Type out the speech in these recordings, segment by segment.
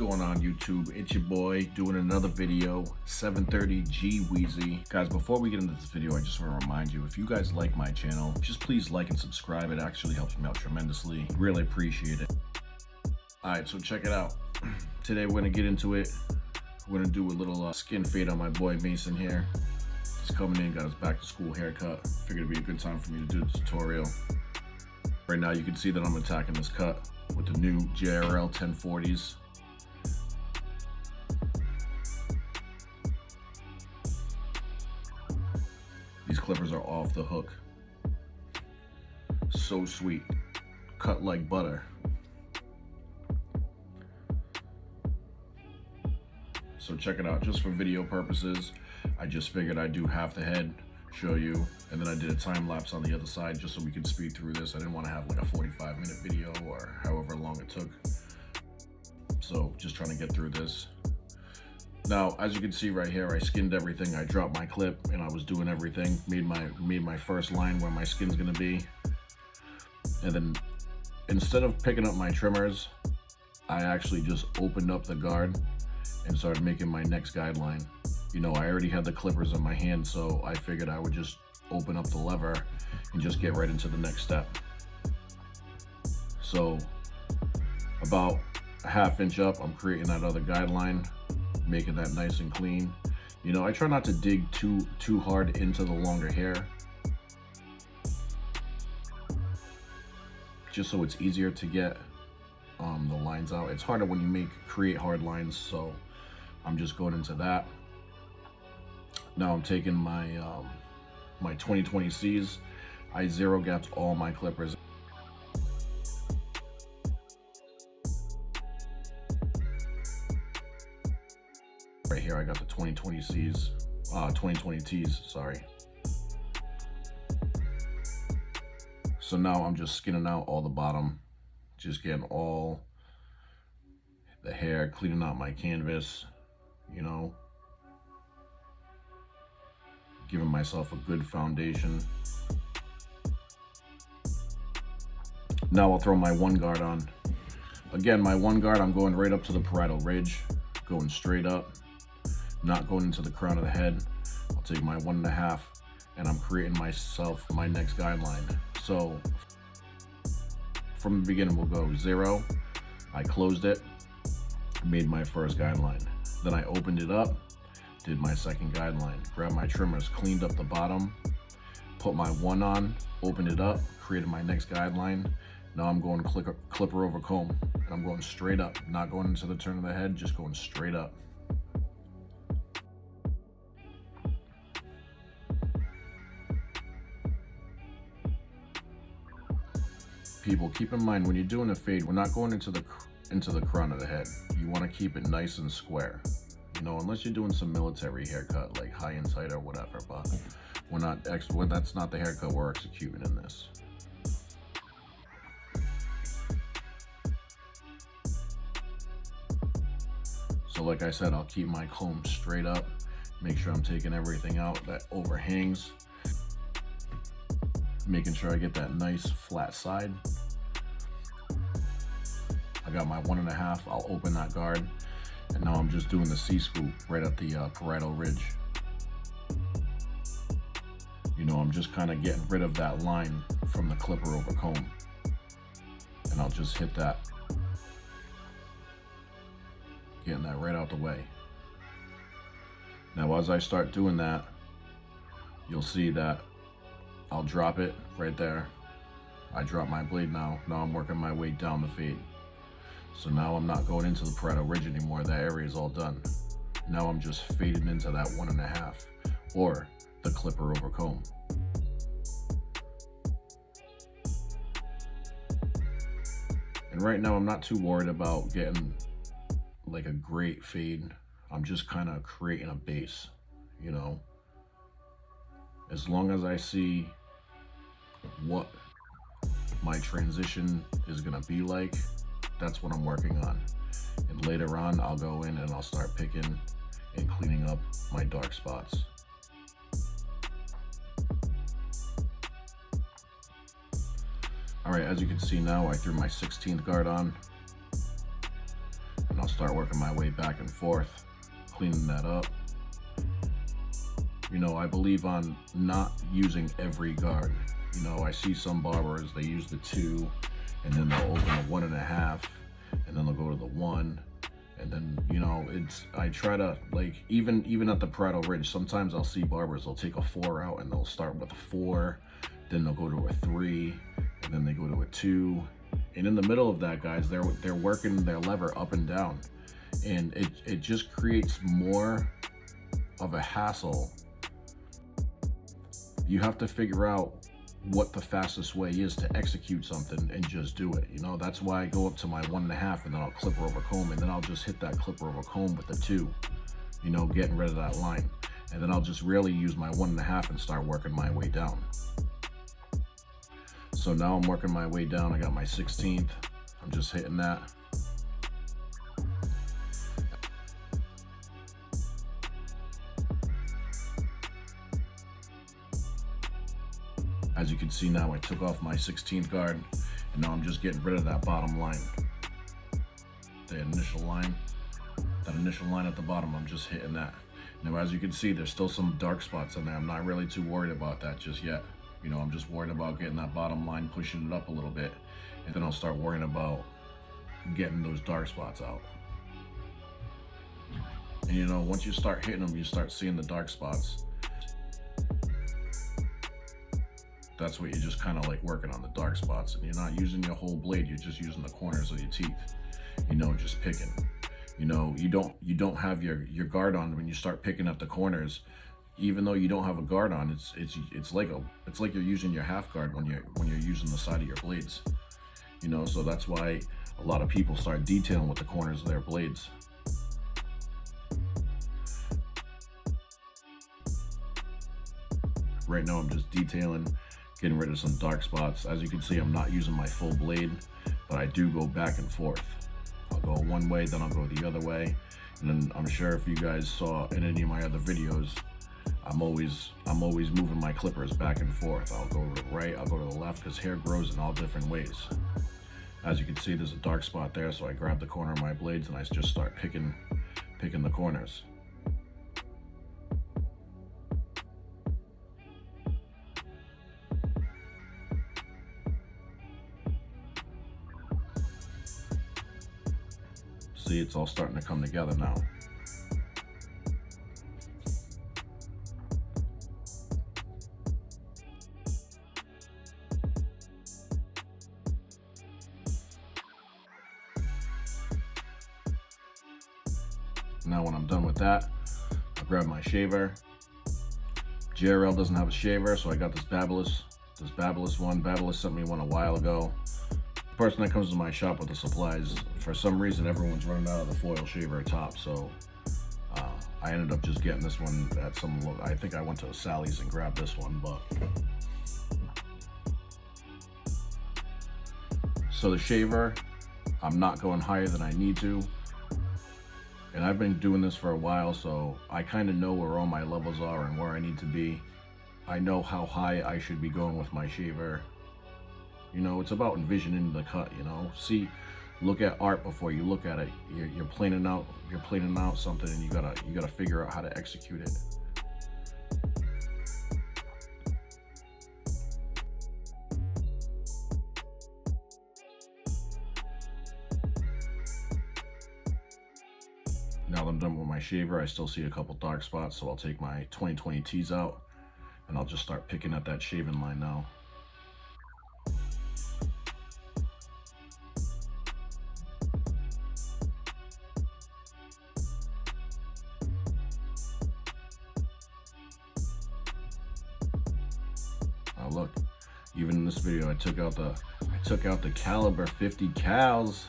going on, YouTube? It's your boy doing another video, 730 G Wheezy. Guys, before we get into this video, I just want to remind you, if you guys like my channel, just please like and subscribe. It actually helps me out tremendously. Really appreciate it. Alright, so check it out. Today we're going to get into it. We're going to do a little skin fade on my boy Mason here. He's coming in, got his back to school haircut. Figured it'd be a good time for me to do the tutorial. Right now you can see that I'm attacking this cut with the new JRL 1040s. These clippers are off the hook. So sweet. Cut like butter. So check it out, just for video purposes, I just figured I'd do half the head, show you, and then I did a time lapse on the other side just so we could speed through this. I didn't want to have like a 45-minute video or however long it took. So just trying to get through this. Now, as you can see right here, I skinned everything. I dropped my clip and I was doing everything. Made my first line where my skin's gonna be. And then instead of picking up my trimmers, I actually just opened up the guard and started making my next guideline. You know, I already had the clippers in my hand, so I figured I would just open up the lever and just get right into the next step. So about a ½ inch up, I'm creating that other guideline, making that nice and clean. You know, I try not to dig too hard into the longer hair, just so it's easier to get the lines out. It's harder when you create hard lines, so I'm just going into that. Now I'm taking my my 2020Cs. I zero gapped all my clippers. Right here I got the 2020Cs, 2020Ts, sorry. So now I'm just skinning out all the bottom, just getting all the hair, cleaning out my canvas, you know, giving myself a good foundation. Now I'll throw my one guard on. Again, my one guard, I'm going right up to the parietal ridge, going straight up, not going into the crown of the head. I'll take my 1.5 and I'm creating myself my next guideline. So from the beginning, we'll go 0. I closed it, made my first guideline. Then I opened it up, did my second guideline, grabbed my trimmers, cleaned up the bottom, put my 1 on, opened it up, created my next guideline. Now I'm going clipper over comb, and I'm going straight up, not going into the turn of the head, just going straight up. People, keep in mind when you're doing a fade, we're not going into the crown of the head. You want to keep it nice and square. You know, unless you're doing some military haircut like high and tight or whatever, but that's not the haircut we're executing in this. So like I said, I'll keep my comb straight up, make sure I'm taking everything out that overhangs, making sure I get that nice flat side. I got my 1.5, I'll open that guard, and now I'm just doing the C-scoop right at the parietal ridge. You know, I'm just kind of getting rid of that line from the clipper over comb, and I'll just hit that, getting that right out the way. Now as I start doing that, you'll see that I'll drop it right there. I drop my blade now. Now I'm working my way down the fade. So now I'm not going into the parietal ridge anymore. That area is all done. Now I'm just fading into that 1.5 or the clipper over comb. And right now I'm not too worried about getting like a great fade. I'm just kind of creating a base, you know. As long as I see what my transition is gonna be like, that's what I'm working on. And later on, I'll go in and I'll start picking and cleaning up my dark spots. All right, as you can see now, I threw my 16th guard on, and I'll start working my way back and forth, cleaning that up. You know, I believe on not using every guard. You know, I see some barbers, they use the 2, and then they'll open the 1.5, and then they'll go to the 1, and then, you know, I try to, like, even at the Prado Ridge, sometimes I'll see barbers, they'll take a 4 out and they'll start with a 4, then they'll go to a 3, and then they go to a 2, and in the middle of that, guys, they're working their lever up and down, and it just creates more of a hassle. You have to figure out what the fastest way is to execute something and just do it. You know, that's why I go up to my 1.5 and then I'll clipper over comb, and then I'll just hit that clipper over comb with the 2, you know, getting rid of that line. And then I'll just really use my 1.5 and start working my way down. So now I'm working my way down. I got my 16th. I'm just hitting that. As you can see now, I took off my 16th guard, and now I'm just getting rid of that bottom line. The initial line, that initial line at the bottom, I'm just hitting that. Now, as you can see, there's still some dark spots in there. I'm not really too worried about that just yet. You know, I'm just worried about getting that bottom line, pushing it up a little bit, and then I'll start worrying about getting those dark spots out. And you know, once you start hitting them, you start seeing the dark spots. That's what you're just kind of like working on, the dark spots, and you're not using your whole blade, you're just using the corners of your teeth, you know, just picking. You know, you don't have your guard on when you start picking at the corners. Even though you don't have a guard on, it's like you're using your half guard when you're using the side of your blades. You know, so that's why a lot of people start detailing with the corners of their blades. Right now I'm just detailing, getting rid of some dark spots. As you can see, I'm not using my full blade, but I do go back and forth. I'll go one way, then I'll go the other way. And then I'm sure if you guys saw in any of my other videos, I'm always moving my clippers back and forth. I'll go to the right, I'll go to the left, because hair grows in all different ways. As you can see, there's a dark spot there, so I grab the corner of my blades and I just start picking the corners. See, it's all starting to come together now. Now when I'm done with that, I'll grab my shaver. JRL doesn't have a shaver, so I got this Babyliss one. Babyliss sent me one a while ago. The person that comes to my shop with the supplies, for some reason everyone's running out of the foil shaver top, so I ended up just getting this one at I think I went to Sally's and grabbed this one. But so the shaver, I'm not going higher than I need to, and I've been doing this for a while, so I kind of know where all my levels are and where I need to be. I know how high I should be going with my shaver. You know, it's about envisioning the cut, you know. See, look at art before you look at it. You're planning out something, and you gotta figure out how to execute it. Now that I'm done with my shaver, I still see a couple dark spots, so I'll take my 2020 tees out and I'll just start picking at that shaving line now. Look, even in this video, I took out the caliber 50 cals.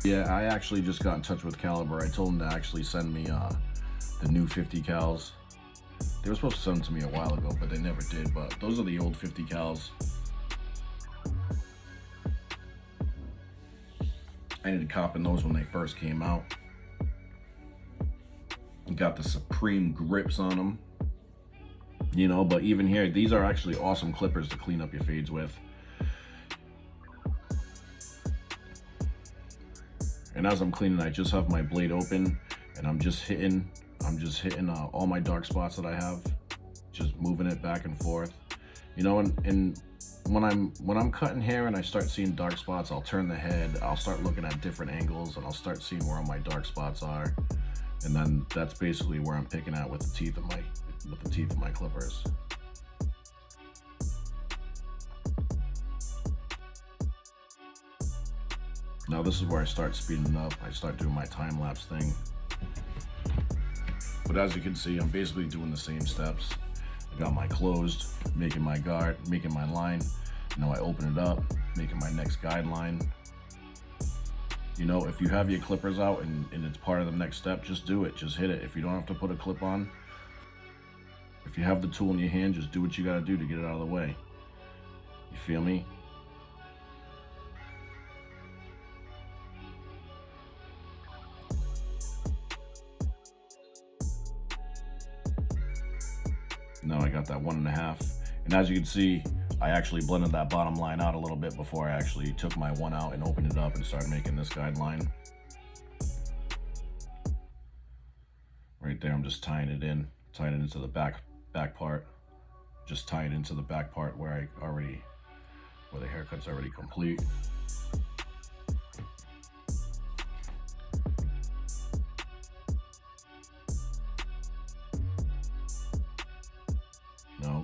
Yeah, I actually just got in touch with Caliber. I told them to actually send me the new 50 cals. They were supposed to send them to me a while ago, but they never did. But those are the old 50 cals. I ended up copping those when they first came out. Got the Supreme grips on them. You know, but even here, these are actually awesome clippers to clean up your fades with. And as I'm cleaning, I just have my blade open, and I'm just hitting all my dark spots that I have, just moving it back and forth. You know, and when I'm cutting hair and I start seeing dark spots, I'll turn the head, I'll start looking at different angles, and I'll start seeing where all my dark spots are. And then that's basically where I'm picking at with the teeth of my clippers. Now this is where I start speeding up. I start doing my time lapse thing. But as you can see, I'm basically doing the same steps. I got my closed, making my guard, making my line. Now I open it up, making my next guideline. You know, if you have your clippers out and it's part of the next step, just do it, just hit it. If you don't have to put a clip on, if you have the tool in your hand, just do what you gotta do to get it out of the way. You feel me? Now I got that 1.5. And as you can see, I actually blended that bottom line out a little bit before I actually took my one out and opened it up and started making this guideline. Right there, I'm just tying it into the back part. Just tying it into the back part where the haircut's already complete.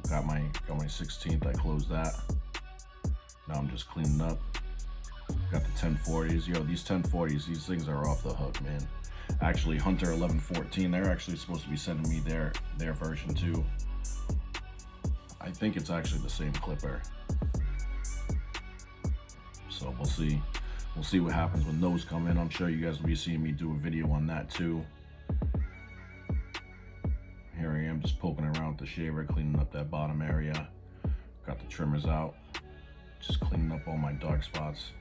Got my 16th, I closed that. Now I'm just cleaning up. Got the 1040s. Yo, these 1040s, these things are off the hook, man. Actually, Hunter 1114, they're actually supposed to be sending me their version too. I think it's actually the same clipper. So we'll see. We'll see what happens when those come in. I'm sure you guys will be seeing me do a video on that too. Here I am just poking around with the shaver, cleaning up that bottom area. Got the trimmers out, just cleaning up all my dark spots.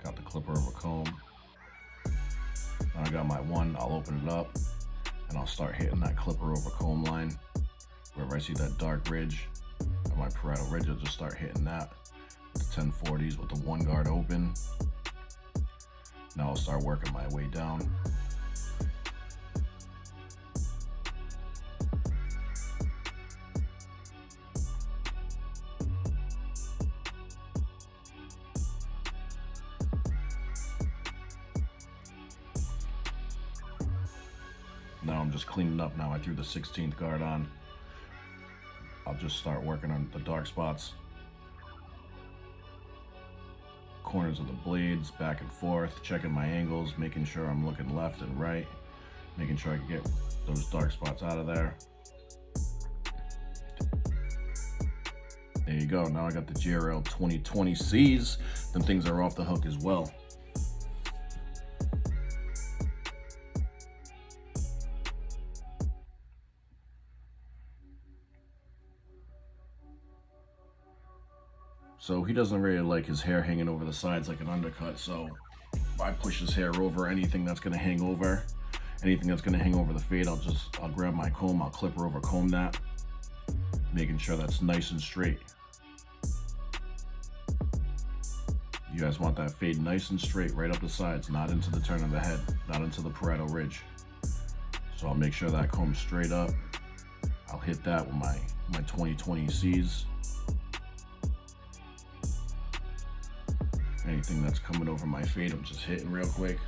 Got the clipper over comb. Now I got my one, I'll open it up. And I'll start hitting that clipper over comb line. Wherever I see that dark ridge on my parietal ridge, I'll just start hitting that with the 1040s with the one guard open. Now I'll start working my way down. Now I'm just cleaning up. Now I threw the 16th guard on. I'll just start working on the dark spots. Corners of the blades, back and forth, checking my angles, making sure I'm looking left and right, making sure I can get those dark spots out of there. There you go. Now I got the GRL 2020Cs. Them things are off the hook as well. So he doesn't really like his hair hanging over the sides like an undercut, so I push his hair over. Anything that's gonna hang over, anything that's gonna hang over the fade, I'll grab my comb, I'll clipper over comb that, making sure that's nice and straight. You guys want that fade nice and straight right up the sides, not into the turn of the head, not into the parietal ridge. So I'll make sure that comb's straight up. I'll hit that with my 2020Cs. Anything that's coming over my fade, I'm just hitting real quick.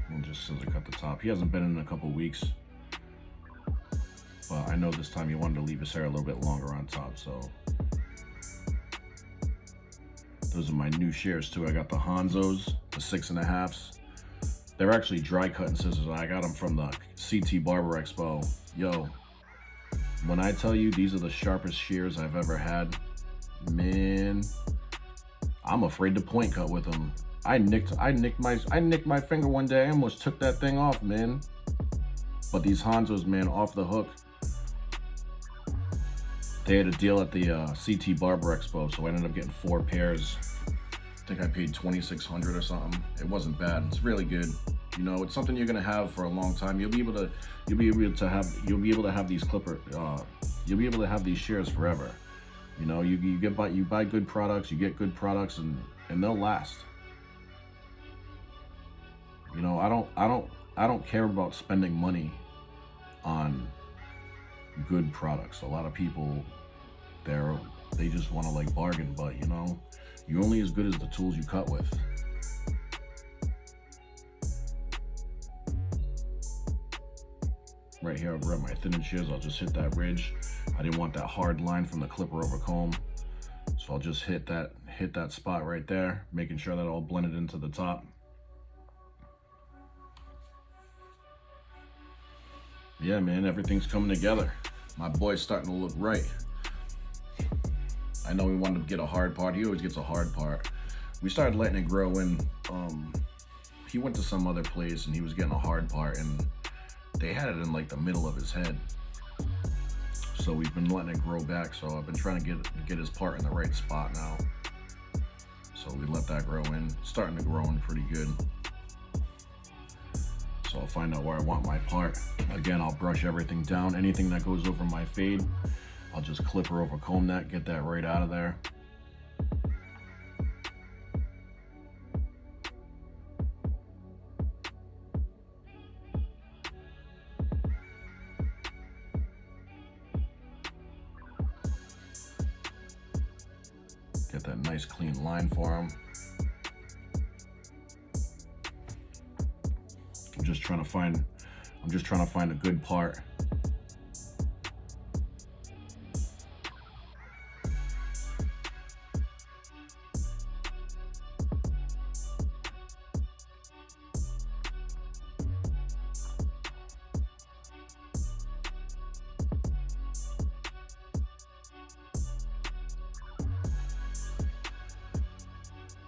And just scissor cut the top. He hasn't been in a couple weeks, but I know this time he wanted to leave his hair a little bit longer on top, so. Those are my new shears too. I got the Hanzos, the 6.5s. They're actually dry cutting scissors. I got them from the CT Barber Expo. Yo, when I tell you these are the sharpest shears I've ever had, man, I'm afraid to point cut with them. I nicked my finger one day. I almost took that thing off, man. But these Hanzos, man, off the hook. They had a deal at the CT Barber Expo, so I ended up getting 4 pairs. I think I paid $2,600 or something. It wasn't bad. It's really good. You know, it's something you're gonna have for a long time. You'll be able to have these you'll be able to have these shears forever. You know, you buy good products, you get good products, and they'll last. You know, I don't care about spending money on good products. A lot of people, they just want to like bargain, but you know, you're only as good as the tools you cut with. Right here over at my thinning shears, I'll just hit that ridge. I didn't want that hard line from the clipper over comb, so I'll just hit that spot right there, making sure that all blended into the top. Yeah, man, everything's coming together. My boy's starting to look right. I know we wanted to get a hard part. He always gets a hard part. We started letting it grow in. He went to some other place and he was getting a hard part, and they had it in like the middle of his head. So we've been letting it grow back. So I've been trying to get his part in the right spot now. So we let that grow in. It's starting to grow in pretty good. So I'll find out where I want my part. Again, I'll brush everything down. Anything that goes over my fade, I'll just clipper over comb that, get that right out of there. Get that nice clean line for him. I'm just trying to find a good part.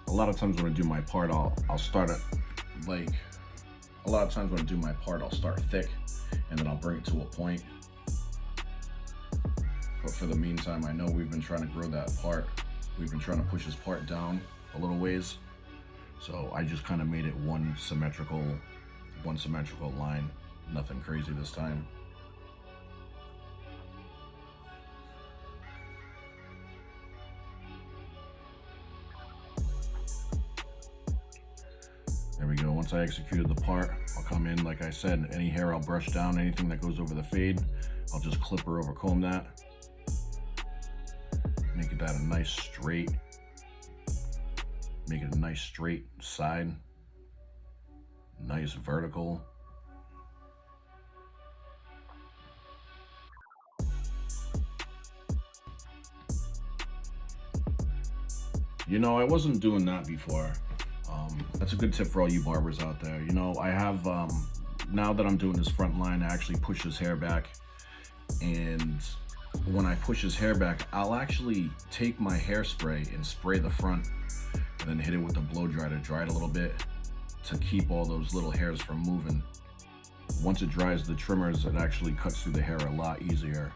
A lot of times when I do my part, I'll start it like, a lot of times when I do my part, I'll start thick and then I'll bring it to a point. But for the meantime, I know we've been trying to grow that part. We've been trying to push his part down a little ways. So I just kind of made it one symmetrical line. Nothing crazy this time. There we go. Once I executed the part, I'll come in, like I said, any hair I'll brush down, anything that goes over the fade, I'll just clipper over comb that. Make it that a nice straight, make it a nice straight side, nice vertical. You know, I wasn't doing that before. That's a good tip for all you barbers out there. You know, I have, now that I'm doing this front line, I actually push his hair back. And when I push his hair back, I'll actually take my hairspray and spray the front and then hit it with the blow dryer to dry it a little bit to keep all those little hairs from moving. Once it dries the trimmers, it actually cuts through the hair a lot easier.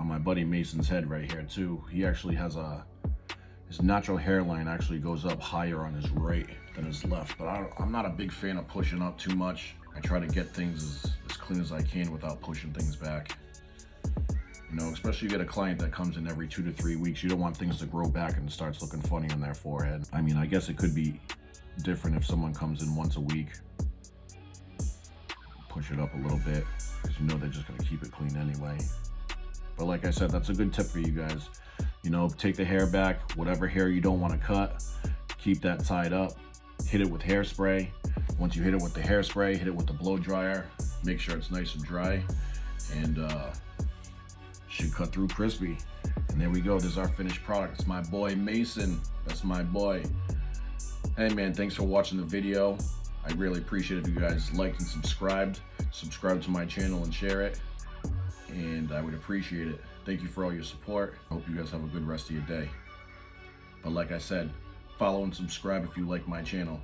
My buddy Mason's head right here too, he actually has his natural hairline actually goes up higher on his right than his left, but I'm not a big fan of pushing up too much. I try to get things as clean as I can without pushing things back. You know, especially you get a client that comes in every 2 to 3 weeks, you don't want things to grow back and starts looking funny on their forehead. I mean, I guess it could be different if someone comes in once a week. Push it up a little bit, because you know they're just gonna keep it clean anyway. But like I said, that's a good tip for you guys. You know, take the hair back, whatever hair you don't want to cut, keep that tied up, hit it with hairspray. Once you hit it with the hairspray, hit it with the blow dryer, make sure it's nice and dry, and should cut through crispy. And there we go, this is our finished product. It's my boy Mason, that's my boy. Hey man, thanks for watching the video. I really appreciate it if you guys liked and subscribed. Subscribe to my channel and share it. and I would appreciate it. Thank you for all your support. I hope you guys have a good rest of your day. But like I said, follow and subscribe if you like my channel.